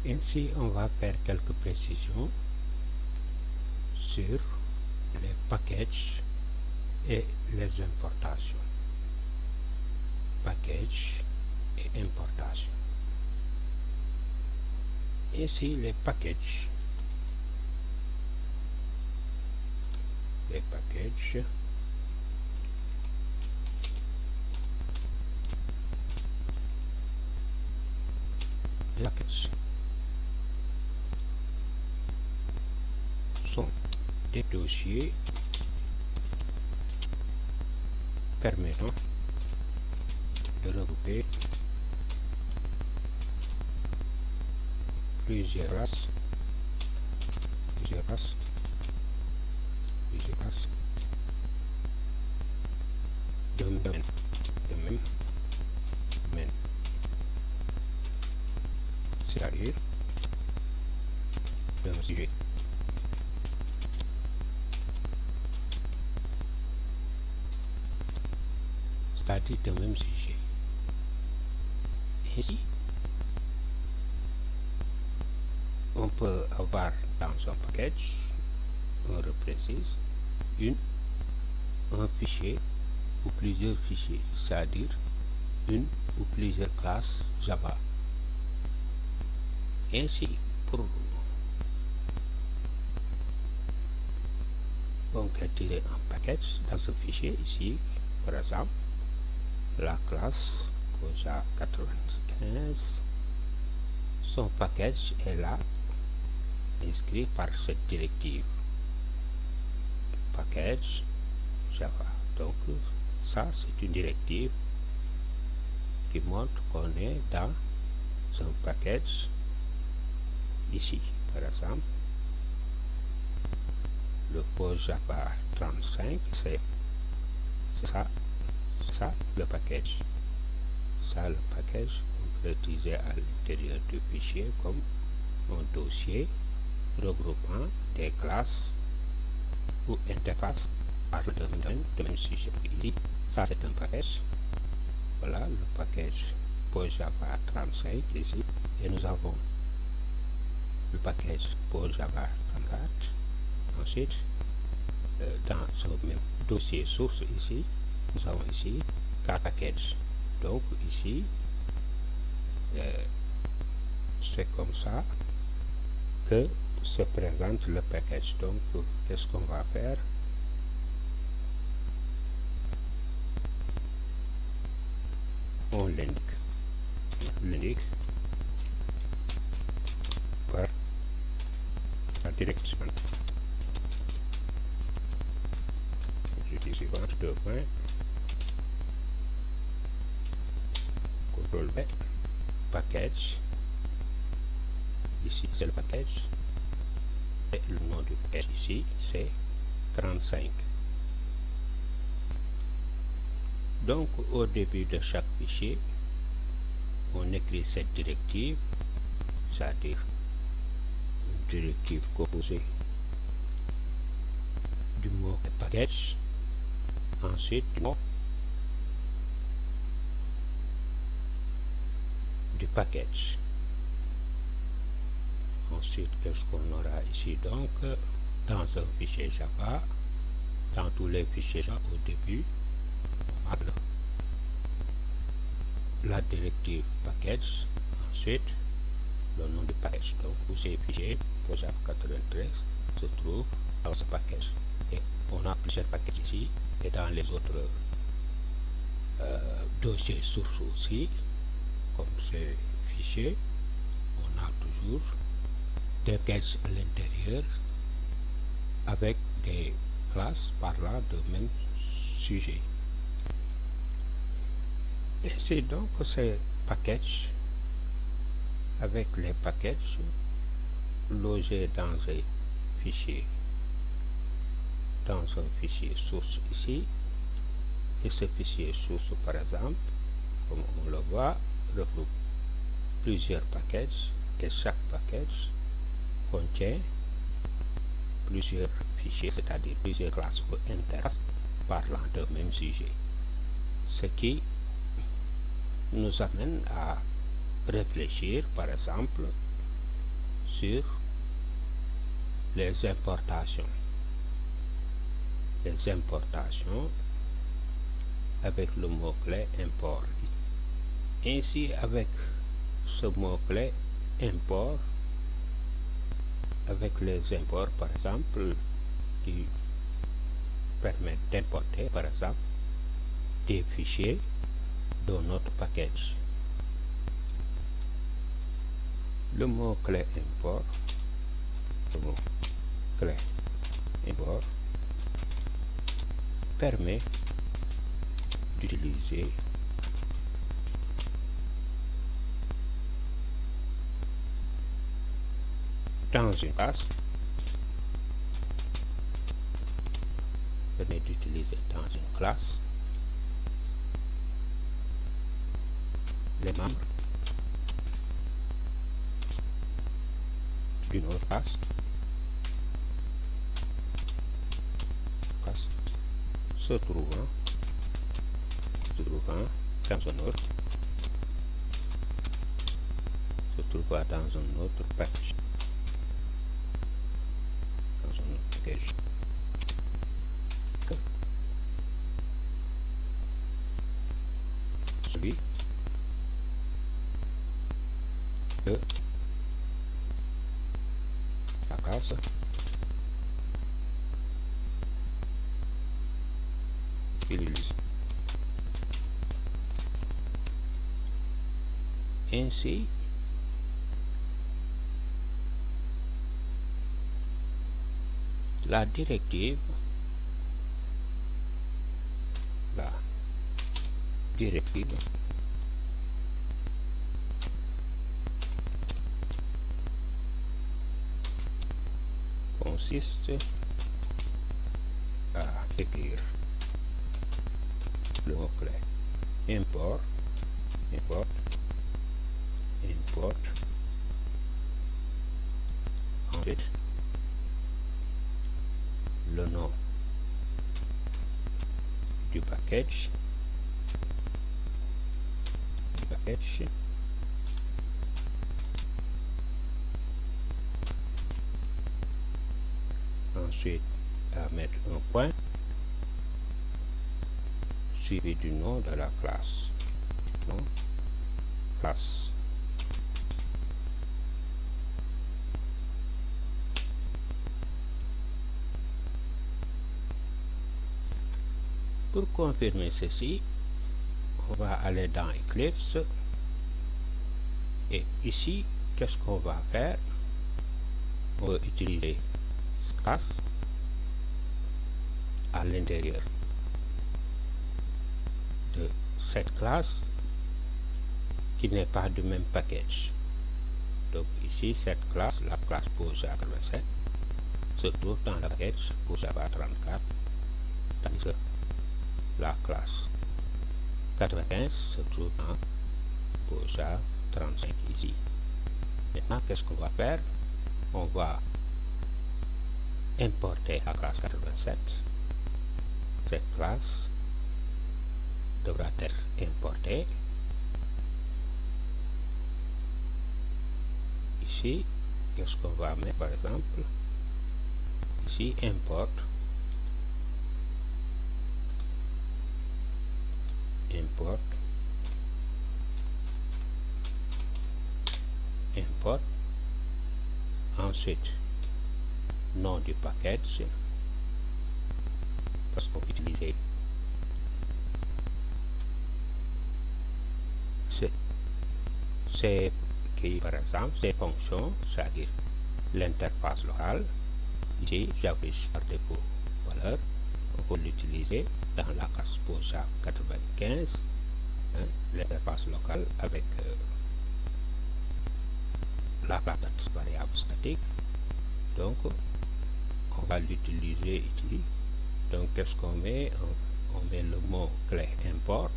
Ainsi, on va faire quelques précisions sur les packages et les importations. Package et importation. Ainsi, les packages. Sont des dossiers permettant de regrouper plusieurs races de même domaine, c'est-à-dire d'un sujet. C'est-à-dire d'un même sujet. Ainsi, on peut avoir dans son package, on reprécise, un fichier ou plusieurs fichiers, c'est-à-dire une ou plusieurs classes Java. Ainsi, pour concrétiser un package dans ce fichier ici, par exemple, la classe Poja 95, son package est là, inscrit par cette directive package Java. Donc ça, c'est une directive qui montre qu'on est dans un package ici, par exemple le Poja 35, c'est ça le package. Ça, le package, on peut l'utiliser à l'intérieur du fichier comme un dossier regroupant des classes ou interfaces par le même sujet. Ici, ça c'est un package. Voilà le package Poja 35 ici. Et nous avons le package Poja 34. Ensuite, dans ce même dossier source ici, nous avons ici 4 packages. Donc ici, c'est comme ça que se présente le package. Donc qu'est-ce qu'on va faire? On l'indique par la direction. Je dis suivant, 2 points, CTRL B, package, ici c'est le package, et le nom du package ici c'est 35. Donc au début de chaque fichier, on écrit cette directive, c'est-à-dire une directive composée du mot package, ensuite du mot du package. Ensuite, qu'est-ce qu'on aura ici? Donc, dans un fichier Java, dans tous les fichiers Java, au début, on a la directive package, ensuite le nom du package. Donc, tous ces fichiers Poja 93 se trouvent dans ce package. Et on a plusieurs packages ici, et dans les autres dossiers sources aussi, comme ces fichiers, on a toujours des packages à l'intérieur avec des classes parlant de même sujet. Et c'est donc ces packages avec les packages logés dans un fichier source ici, et ce fichier source par exemple, comme on le voit, regroupe plusieurs packages, et chaque package contient plusieurs fichiers, c'est-à-dire plusieurs classes ou interfaces parlant d'un même sujet, ce qui nous amène à réfléchir par exemple sur les importations. Les importations avec le mot-clé import. Ainsi, avec ce mot-clé import, avec les imports par exemple qui permettent d'importer par exemple des fichiers dans notre package. Le mot-clé import, permet d'utiliser dans une classe, les membres d'une autre classe se trouvant dans un autre package, que celui de la classe utilise. Ainsi, la directive consiste à écrire le mot-clé import, ensuite le nom du package, ensuite à mettre un point suivi du nom de la classe. Pour confirmer ceci, on va aller dans Eclipse et ici, qu'est-ce qu'on va faire? On va utiliser classe à l'intérieur de cette classe qui n'est pas du même package. Donc ici, cette classe, la classe pour Java 87, se trouve dans le package pour Java 34, tandis que la classe 95 se trouve dans pour Java 35 ici. Maintenant, qu'est-ce qu'on va faire? On va importer la classe 87. Cette classe devra être importée. Ici, qu'est-ce qu'on va mettre par exemple? Ici, import ensuite nom du package, parce qu'on va utiliser par exemple ces fonctions, c'est-à-dire l'interface locale. Ici, j'affiche par défaut valeur, on peut l'utiliser dans la classe pour Java 95, l'interface locale avec la classe variable statique. Donc on va l'utiliser ici. Donc qu'est-ce qu'on met? On met le mot clé import,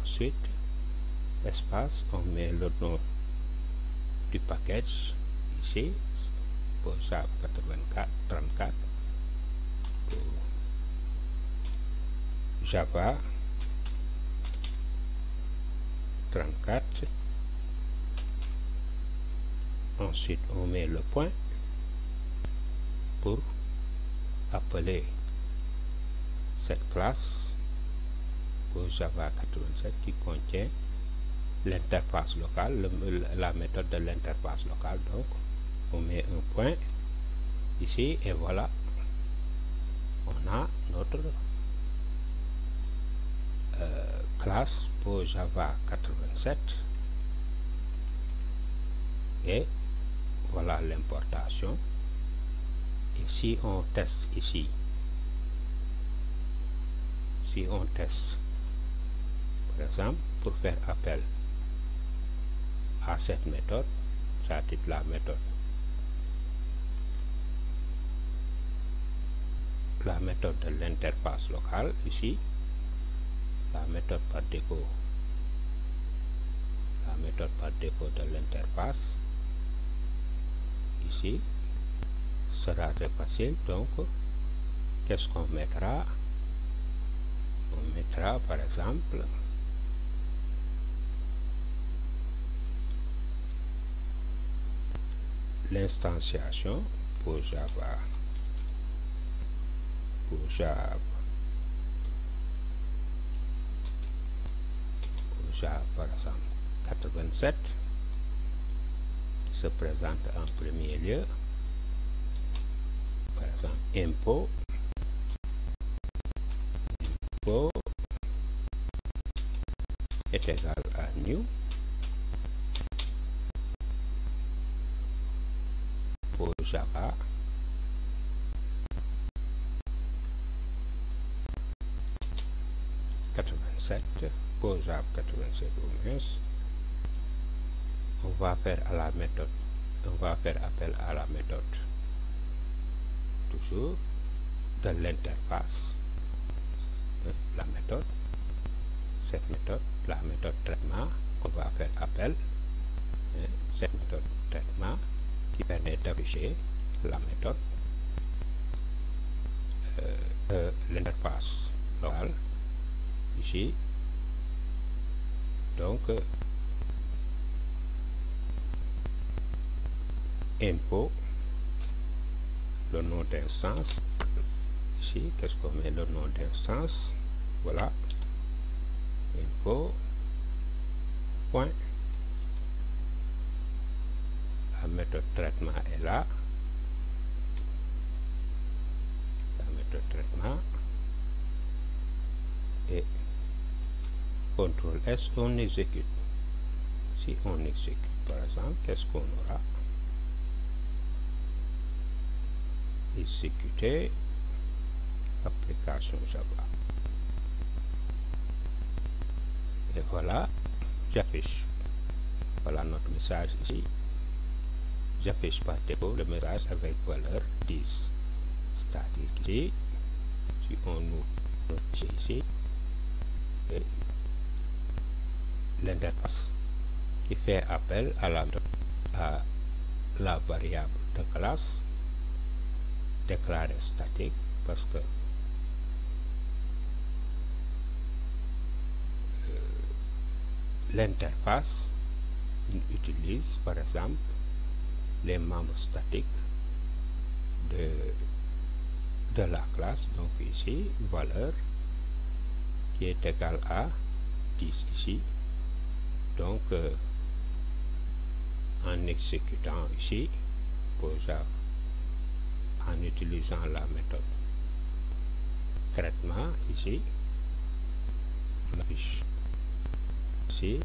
ensuite espace, on met le nom du package ici pour Java 34 pour Java 34 Ensuite, on met le point pour appeler cette classe au Java 87 qui contient l'interface locale, la méthode de l'interface locale. Donc, on met un point ici et voilà, on a notre classe pour Java 87 et voilà l'importation. Et si on teste ici, si on teste par exemple pour faire appel à cette méthode, ça titre la méthode de l'interface locale, ici la méthode par défaut de l'interface ici sera très facile. Donc qu'est-ce qu'on mettra? On mettra par exemple l'instanciation pour Java par exemple 87 qui se présente en premier lieu, par exemple impôt est égal à new pour Java pour Java 87 au moins. On va faire appel à la méthode toujours de l'interface, cette méthode, la méthode traitement qu'on va faire appel, cette méthode traitement qui permet d'afficher la méthode l'interface locale ici. Donc impôt, le nom d'instance ici, qu'est-ce qu'on met? Le nom d'instance, voilà, impôt point, la méthode traitement est là, la méthode traitement, et CTRL S, on exécute. Si on exécute par exemple, qu'est-ce qu'on aura? Exécuter application Java. Et voilà, j'affiche. Voilà notre message ici. J'affiche par défaut le message avec valeur 10. C'est-à-dire qu'ici, si on ouvre ici, l'interface qui fait appel à la variable de classe déclarée statique, parce que l'interface utilise par exemple les membres statiques de la classe. Donc ici valeur qui est égale à 10 ici. Donc en exécutant ici pour Java, en utilisant la méthode traitement ici, on affiche ici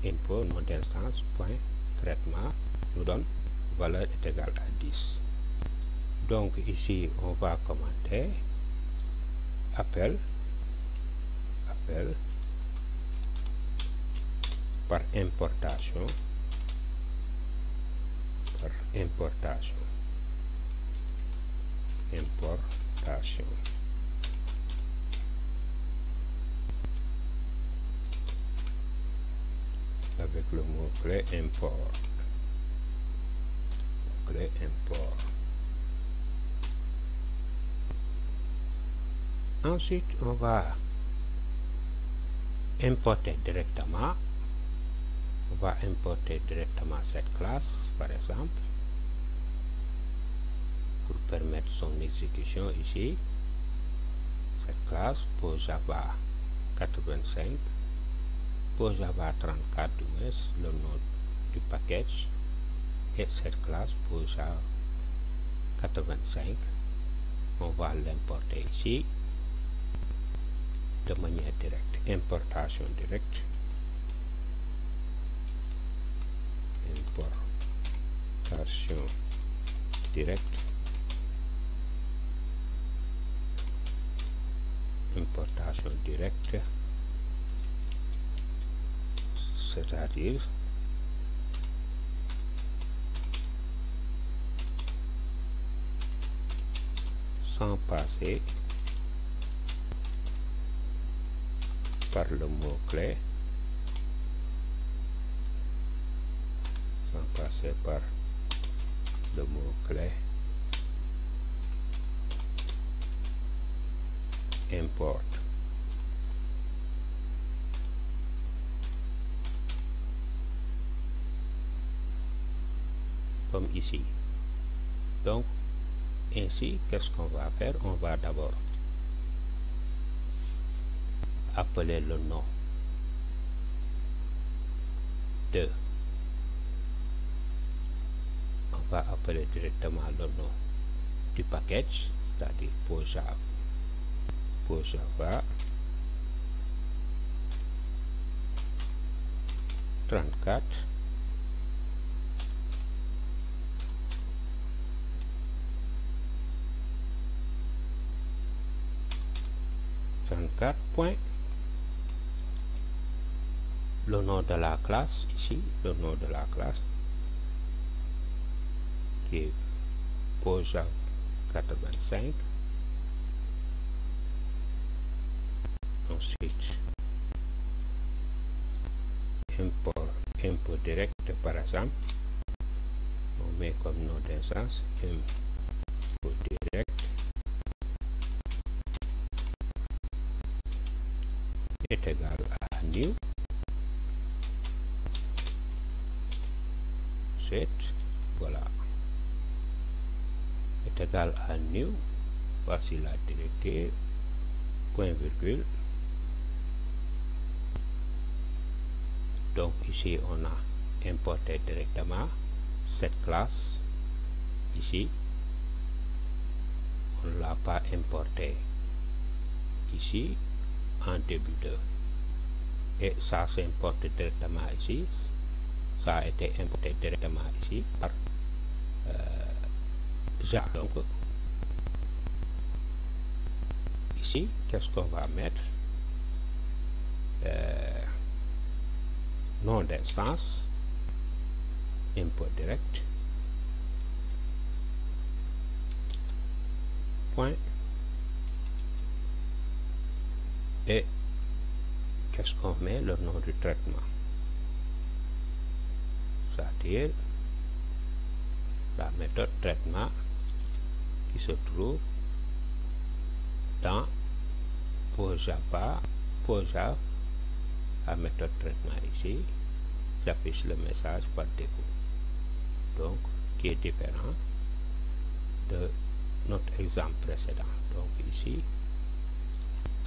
info nom d'instance point traitement nous donne valeur est égale à 10. Donc ici on va commenter appel par importation avec le mot-clé import. Ensuite, on va importer directement cette classe par exemple, pour permettre son exécution ici, cette classe pour Java 85, pour Java 34 du moins, le nom du package, et cette classe pour Java 85, on va l'importer ici de manière directe. Importation directe, importation directe, importation directe, c'est-à-dire sans passer par le mot-clé, sans passer par le mot-clé import. Comme ici. Donc, ainsi, qu'est-ce qu'on va faire? On va d'abord appeler le nom de, on va appeler directement le nom du package, c'est-à-dire pour Java 34, point, le nom de la classe ici, le nom de la classe qui est pour Java 85. Ensuite, import direct par exemple, on met comme nom d'instance import direct est égal à new. Voilà, est égal à new. Voici la directive, point virgule. Donc ici on a importé directement cette classe. Ici on ne l'a pas importé ici en début de, et ça s'importe directement ici. Ça a été importé directement ici par Java. Donc ici, qu'est-ce qu'on va mettre? Nom d'instance, import direct, point, et qu'est-ce qu'on met? Le nom du traitement, c'est-à-dire la méthode traitement qui se trouve dans pour Java, la méthode traitement ici, j'affiche le message par défaut, donc qui est différent de notre exemple précédent. Donc ici,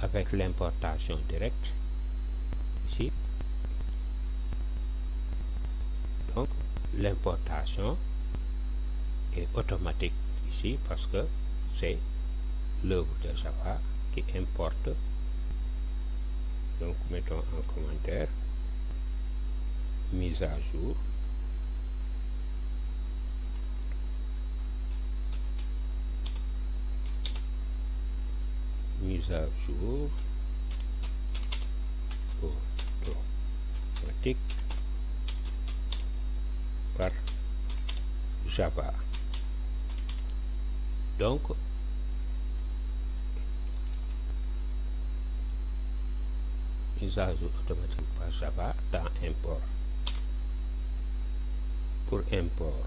avec l'importation directe, ici, donc l'importation est automatique ici parce que c'est l'œuvre de Java qui importe. Donc mettons en commentaire mise à jour, automatique par Java. Donc mise à jour automatique par Java dans import. Pour import,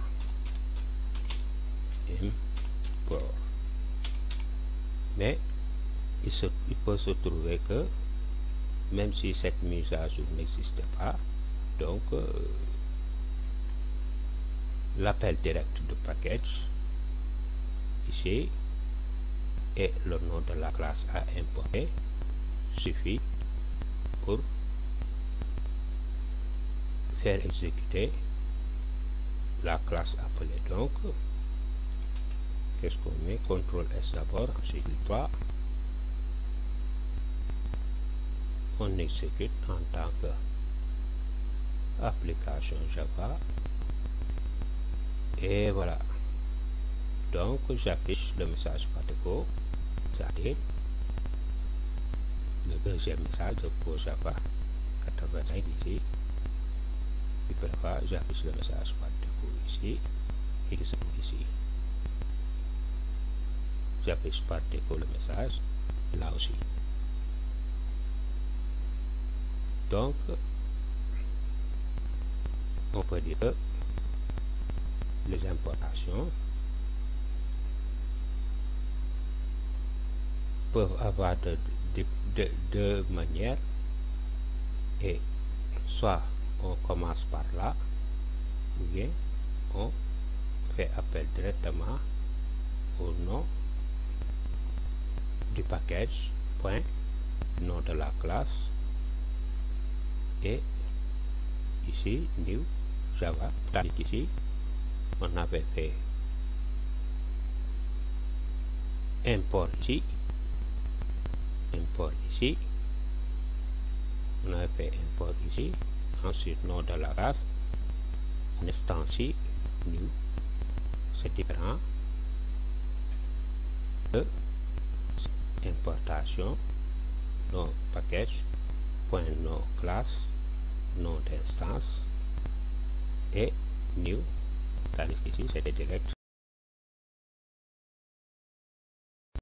mais il peut se trouver que même si cette mise à jour n'existe pas, donc l'appel direct de package ici et le nom de la classe à importer suffit pour faire exécuter la classe appelée. Donc qu'est-ce qu'on met? CTRL S d'abord, ensuite 3. On exécute en tant que application Java et voilà. Donc j'affiche le message par défaut, c'est-à-dire le deuxième message pour Java 85 ici. Et puis là, j'affiche le message par défaut ici et ici. J'affiche par défaut le message là aussi. Donc on peut dire que les importations peuvent avoir deux manières, et soit on commence par là ou bien on fait appel directement au nom du package, point, nom de la classe, et ici new Java. Tandis qu'ici on avait fait import ici, on avait fait import ici, ensuite nom de la classe, instance new. C'est différent de importation nom package point nom classe nom d'instance et new. Tandis qu'ici c'était direct